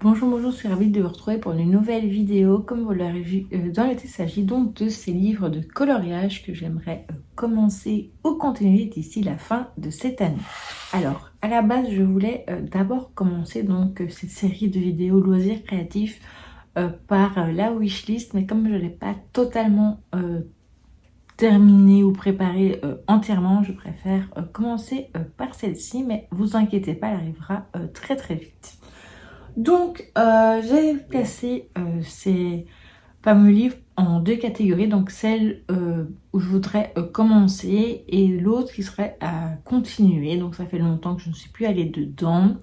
Bonjour, bonjour, je suis ravie de vous retrouver pour une nouvelle vidéo. Comme vous l'avez vu dans le titre, il s'agit donc de ces livres de coloriage que j'aimerais commencer ou continuer d'ici la fin de cette année. Alors, à la base, je voulais d'abord commencer donc cette série de vidéos loisirs créatifs par la wishlist, mais comme je ne l'ai pas totalement terminée ou préparée entièrement, je préfère commencer par celle-ci, mais vous inquiétez pas, elle arrivera très très vite. Donc, j'ai placé ces fameux livres en deux catégories. Donc, celle où je voudrais commencer et l'autre qui serait à continuer. Donc, ça fait longtemps que je ne suis plus allée dedans.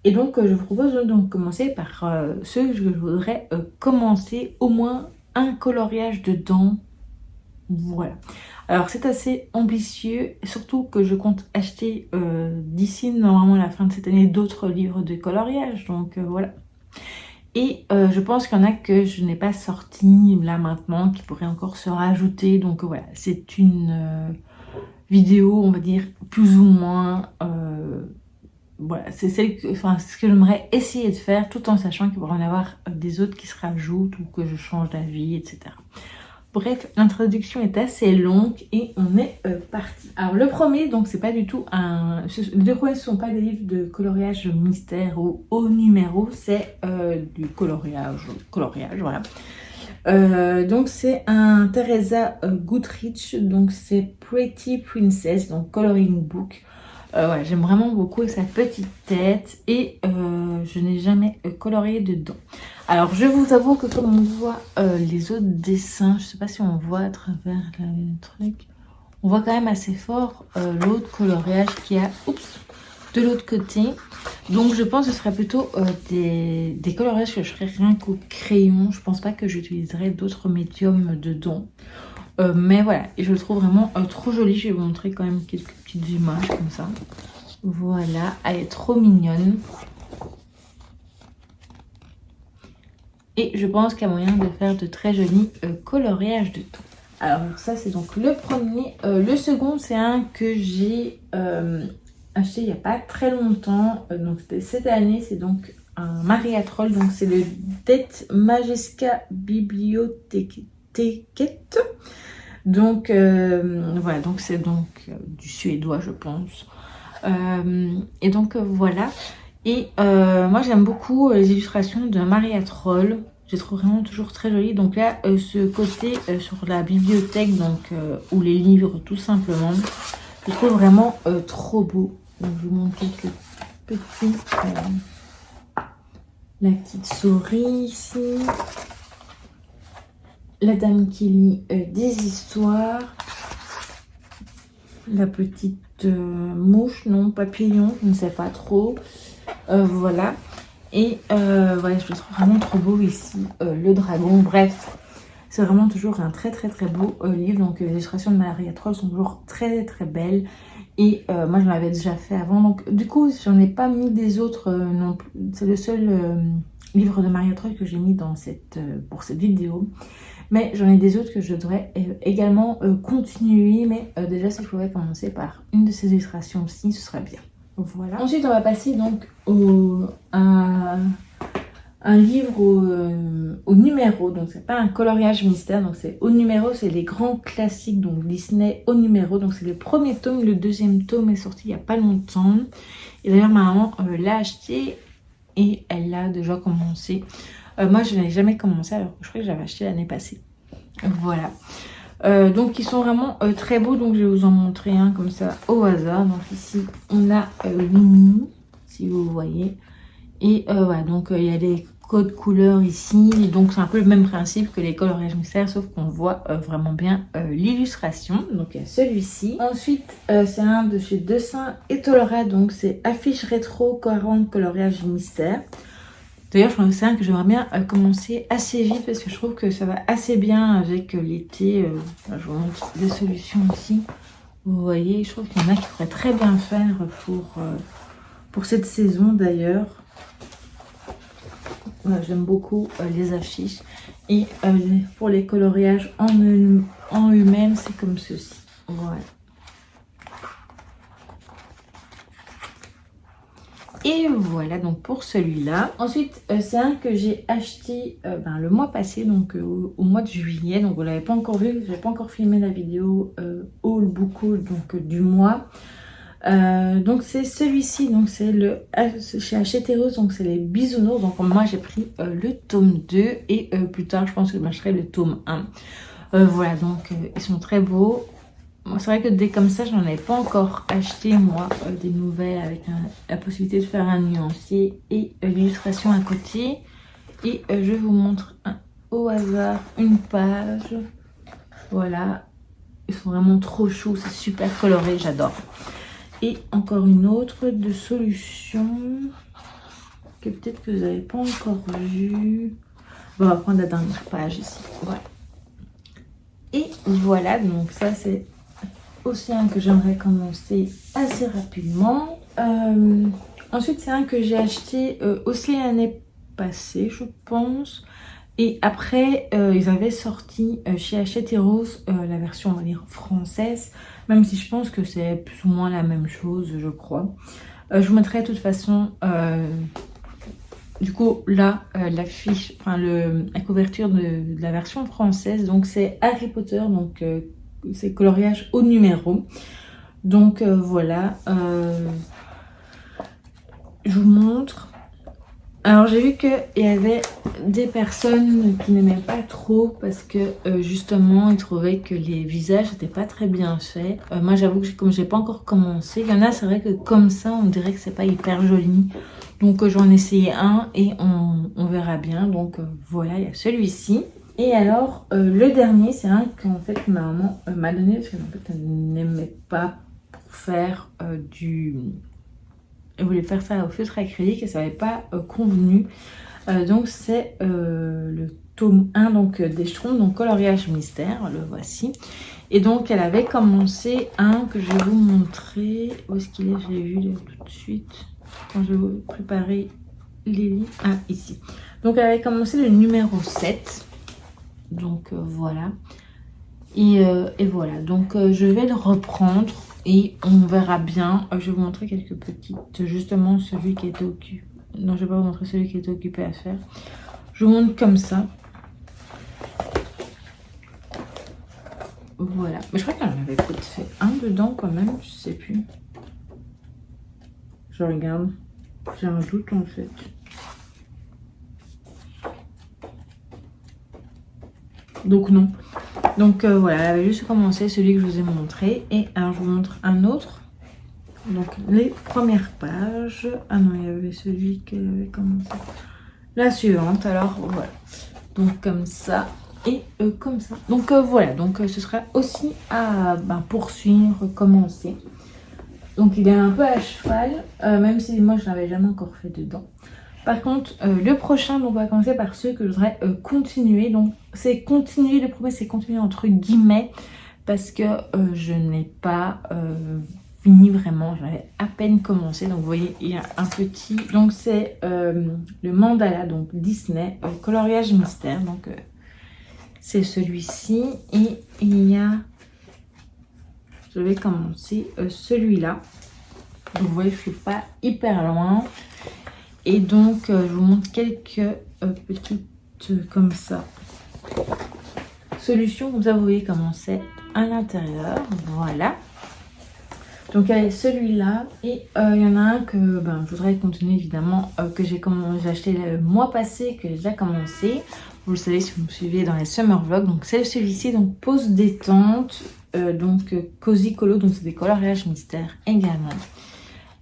Et donc, je vous propose donc de commencer par ceux que je voudrais commencer, au moins un coloriage dedans. Voilà. Alors c'est assez ambitieux, surtout que je compte acheter d'ici normalement la fin de cette année d'autres livres de coloriage, donc voilà. Et je pense qu'il y en a que je n'ai pas sorti là maintenant, qui pourraient encore se rajouter, donc voilà, c'est une vidéo, on va dire, plus ou moins, voilà, c'est ce que j'aimerais essayer de faire, tout en sachant qu'il pourrait y en avoir des autres qui se rajoutent ou que je change d'avis, etc. Bref, l'introduction est assez longue et on est parti. Alors le premier, donc c'est pas du tout un... Les deux premiers ne sont pas des livres de coloriage mystère ou haut numéro, c'est du coloriage, voilà. Donc c'est un Teresa Goodrich, donc c'est Pretty Princess, donc coloring book. Ouais, j'aime vraiment beaucoup sa petite tête et je n'ai jamais colorié dedans. Alors je vous avoue que comme on voit les autres dessins, je sais pas si on voit à travers le truc, on voit quand même assez fort l'autre coloriage qu'il y a de l'autre côté. Donc je pense que ce serait plutôt des coloriages que je ferais rien qu'au crayon. Je pense pas que j'utiliserai d'autres médiums dedans. Mais voilà, et je le trouve vraiment trop joli. Je vais vous montrer quand même quelques petites images comme ça. Voilà, elle est trop mignonne. Et je pense qu'il y a moyen de faire de très jolis coloriages de tout. Alors ça c'est donc le premier. Le second c'est un que j'ai acheté il n'y a pas très longtemps. Donc c'était cette année, c'est donc un Maria Troll. Donc c'est le Det Majeska Bibliotheket. Donc voilà, donc c'est donc du suédois je pense. Et donc voilà. Et moi j'aime beaucoup les illustrations de Maria Troll. Je les trouve vraiment toujours très jolies. Donc là ce côté sur la bibliothèque, donc ou les livres tout simplement, je trouve vraiment trop beau. Donc je vous montre quelques petits. La petite souris ici. La dame qui lit des histoires. La petite mouche, non, papillon, je ne sais pas trop. Voilà. Et voilà, je le trouve vraiment trop beau ici. Le dragon, bref. C'est vraiment toujours un très très très beau livre. Donc les illustrations de Maria Troll sont toujours très très belles. Et moi je l'avais déjà fait avant. Donc du coup, j'en ai pas mis des autres non plus. C'est le seul livre de Maria Troll que j'ai mis dans pour cette vidéo. Mais j'en ai des autres que je devrais également continuer. Mais déjà, si je pouvais commencer par une de ces illustrations aussi, ce serait bien. Voilà. Ensuite, on va passer donc un livre au numéro. Donc, c'est pas un coloriage mystère. Donc, c'est au numéro. C'est les grands classiques. Donc, Disney au numéro. Donc, c'est le premier tome. Le deuxième tome est sorti il n'y a pas longtemps. Et d'ailleurs, ma maman l'a acheté et elle l'a déjà commencé. Moi, je n'ai jamais commencé alors que je crois que j'avais acheté l'année passée. Voilà. Donc, ils sont vraiment très beaux. Donc, je vais vous en montrer un comme ça au hasard. Donc, ici, on a Winnie, si vous voyez. Et voilà, donc il y a des codes couleurs ici. Et donc, c'est un peu le même principe que les coloriages mystères, sauf qu'on voit vraiment bien l'illustration. Donc, il y a celui-ci. Ensuite, c'est un de chez Dessin et Tolera. Donc, c'est affiche rétro 40 coloriage mystère. D'ailleurs, je pense que c'est un que j'aimerais bien commencer assez vite parce que je trouve que ça va assez bien avec l'été. Je vous montre des solutions ici. Vous voyez, je trouve qu'il y en a qui pourraient très bien faire pour cette saison d'ailleurs. Voilà, j'aime beaucoup les affiches. Et pour les coloriages en eux-mêmes, c'est comme ceci. Voilà. Et voilà donc pour celui-là. Ensuite, c'est un que j'ai acheté le mois passé, donc au mois de juillet. Donc vous l'avez pas encore vu, je n'ai pas encore filmé la vidéo haul book haul donc du mois. Donc c'est celui-ci, donc c'est le chez Hachette-Rose, donc c'est les bisounours. Donc moi j'ai pris le tome 2 et plus tard je pense que j'achèterai le tome 1. Voilà, donc ils sont très beaux. C'est vrai que dès comme ça, je n'en ai pas encore acheté, moi, des nouvelles avec la possibilité de faire un nuancier et l'illustration à côté. Et je vous montre au hasard une page. Voilà, ils sont vraiment trop choux, c'est super coloré, j'adore. Et encore une autre de solution que peut-être que vous n'avez pas encore vue. Bon, on va prendre la dernière page ici, voilà. Et voilà, donc ça c'est aussi un que j'aimerais commencer assez rapidement. Ensuite c'est un que j'ai acheté aussi l'année passée je pense, et après ils avaient sorti chez Hachette-Rose la version on va dire française, même si je pense que c'est plus ou moins la même chose je crois. Je vous mettrai de toute façon du coup là l'affiche, enfin la couverture de la version française. Donc c'est Harry Potter, donc c'est coloriage au numéro. Donc voilà, je vous montre. Alors j'ai vu qu'il y avait des personnes qui n'aimaient pas trop parce que justement ils trouvaient que les visages n'étaient pas très bien faits. Moi j'avoue que comme j'ai pas encore commencé, il y en a c'est vrai que comme ça on dirait que c'est pas hyper joli. Donc j'en ai essayé un et on verra bien. Donc voilà, il y a celui-ci. Et alors, le dernier, c'est un qu'en fait ma maman m'a donné parce qu'en fait elle n'aimait pas pour faire elle voulait faire ça au feutre acrylique et ça n'avait pas convenu. Donc c'est le tome 1 donc, des Schtroumpfs, donc coloriage mystère, le voici. Et donc elle avait commencé un que je vais vous montrer. Où est-ce qu'il est? Je l'ai vu là, tout de suite quand je vais vous préparer les livres. Ah, ici. Donc elle avait commencé le numéro 7. Donc voilà. Et voilà. Donc je vais le reprendre et on verra bien. Je vais vous montrer quelques petites. Justement celui qui était occupé. Non, je vais pas vous montrer celui qui était occupé à faire. Je vous montre comme ça. Voilà. Mais je crois qu'elle en avait peut-être fait un dedans quand même. Je sais plus. Je regarde. J'ai un doute en fait. Donc non. Donc voilà, elle avait juste commencé celui que je vous ai montré. Et alors je vous montre un autre. Donc les premières pages. Ah non, il y avait celui qu'elle avait commencé. La suivante, alors voilà. Donc comme ça et comme ça. Donc voilà, donc ce sera aussi à poursuivre, commencer. Donc il est un peu à cheval, même si moi je n'avais jamais encore fait dedans. Par contre, le prochain, donc on va commencer par ceux que je voudrais continuer. Donc c'est continuer, le premier c'est continuer entre guillemets, parce que je n'ai pas fini vraiment, j'avais à peine commencé. Donc vous voyez, il y a un petit, donc c'est le mandala, donc Disney, coloriage mystère. Donc c'est celui-ci, et il y a, je vais commencer celui-là. Donc vous voyez, je suis pas hyper loin. Et donc, je vous montre quelques petites comme ça solutions. Comme ça, vous voyez comment c'est à l'intérieur. Voilà. Donc, il y a celui-là. Et il y en a un que je voudrais continuer, évidemment, que j'ai acheté le mois passé, que j'ai déjà commencé. Vous le savez si vous me suivez dans les summer vlogs. Donc, c'est celui-ci. Donc, pause détente. Donc, Cozy Colo. Donc, c'est des coloriages mystères également.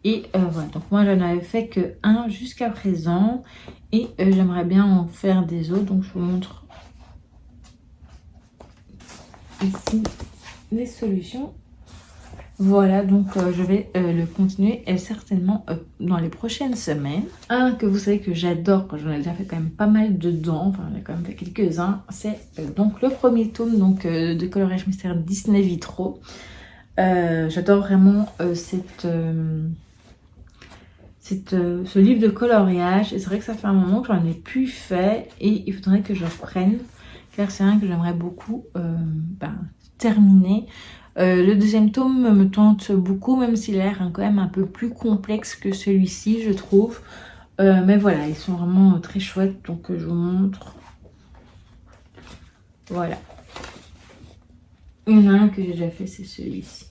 Et voilà, donc moi j'en avais fait que un jusqu'à présent. Et j'aimerais bien en faire des autres. Donc je vous montre ici les solutions. Voilà, donc je vais le continuer certainement dans les prochaines semaines. Un que vous savez que j'adore, quand j'en ai déjà fait quand même pas mal dedans, enfin j'ai quand même fait quelques-uns, c'est donc le premier tome donc, de coloriage mystère Disney Vitro. J'adore vraiment ce livre de coloriage, et c'est vrai que ça fait un moment que j'en ai plus fait et il faudrait que je reprenne car c'est un que j'aimerais beaucoup terminer. Le deuxième tome me tente beaucoup, même s'il a l'air quand même un peu plus complexe que celui-ci, je trouve. Mais voilà, ils sont vraiment très chouettes, donc je vous montre. Voilà. Il y en a un que j'ai déjà fait, c'est celui-ci.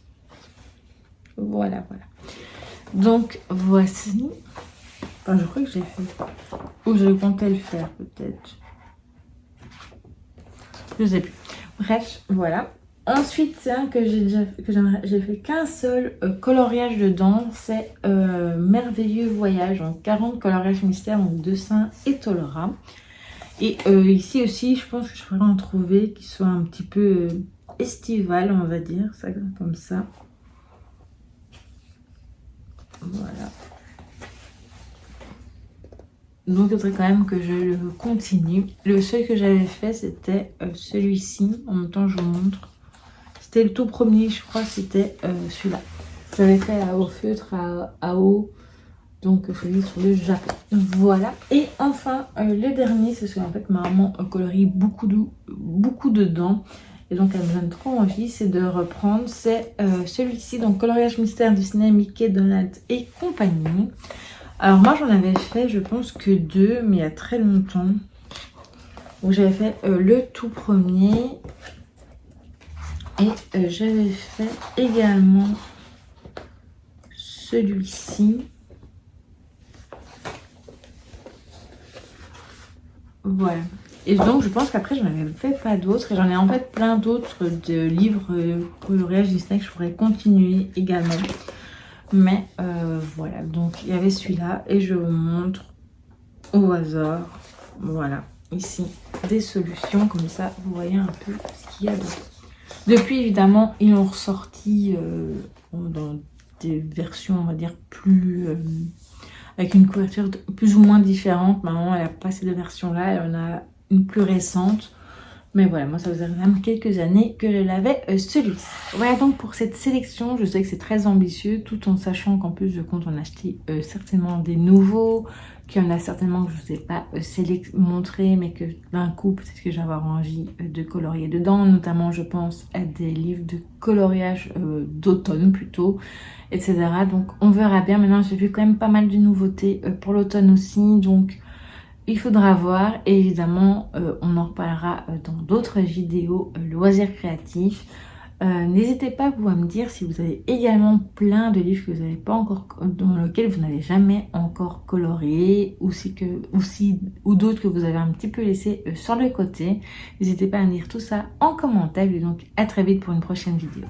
Voilà, voilà. Donc, voici. Enfin, je crois que j'ai fait. Ou je comptais le faire, peut-être. Je sais plus. Bref, voilà. Ensuite, c'est un que j'ai déjà j'ai fait qu'un seul coloriage dedans. C'est Merveilleux Voyage. Donc 40 coloriages mystères, donc de Saint et Tolera. Et ici aussi, je pense que je pourrais en trouver qui soit un petit peu estival, on va dire. Ça, comme ça. Voilà. Donc il faudrait quand même que je le continue. Le seul que j'avais fait, c'était celui-ci. En même temps, je vous montre. C'était le tout premier, je crois, c'était celui-là. J'avais fait au feutre à eau. Donc celui sur le Japon. Voilà. Et enfin, le dernier, c'est ce qu'en fait ma maman colorie beaucoup dedans. Et donc elle me donne trop envie, c'est de reprendre. C'est celui-ci, donc coloriage mystère Disney, Mickey, Donald et compagnie. Alors moi j'en avais fait, je pense que 2, mais il y a très longtemps. Donc j'avais fait le tout premier. Et j'avais fait également celui-ci. Voilà. Et donc je pense qu'après j'en avais fait pas d'autres. Et j'en ai en fait plein d'autres de livres coloriage Disney que je pourrais continuer également. Mais voilà, donc il y avait celui-là et je vous montre au hasard, voilà, ici, des solutions, comme ça vous voyez un peu ce qu'il y a dedans. Depuis évidemment, ils l'ont ressorti dans des versions, on va dire, plus... avec une couverture plus ou moins différente. Maman, elle n'a pas ces deux versions-là, elle en a une plus récente. Mais voilà, moi ça faisait même quelques années que je l'avais celui-ci. Voilà donc pour cette sélection, je sais que c'est très ambitieux, tout en sachant qu'en plus je compte en acheter certainement des nouveaux, qu'il y en a certainement que je ne vous ai pas montré, mais que d'un coup peut-être que je vais avoir envie de colorier dedans, notamment je pense à des livres de coloriage d'automne plutôt, etc. Donc on verra bien. Maintenant j'ai vu quand même pas mal de nouveautés pour l'automne aussi, donc... il faudra voir et évidemment on en reparlera dans d'autres vidéos loisirs créatifs. N'hésitez pas vous à me dire si vous avez également plein de livres que vous n'avez pas encore, dans lesquels vous n'avez jamais encore colorié ou d'autres que vous avez un petit peu laissé sur le côté. N'hésitez pas à me dire tout ça en commentaire et donc à très vite pour une prochaine vidéo.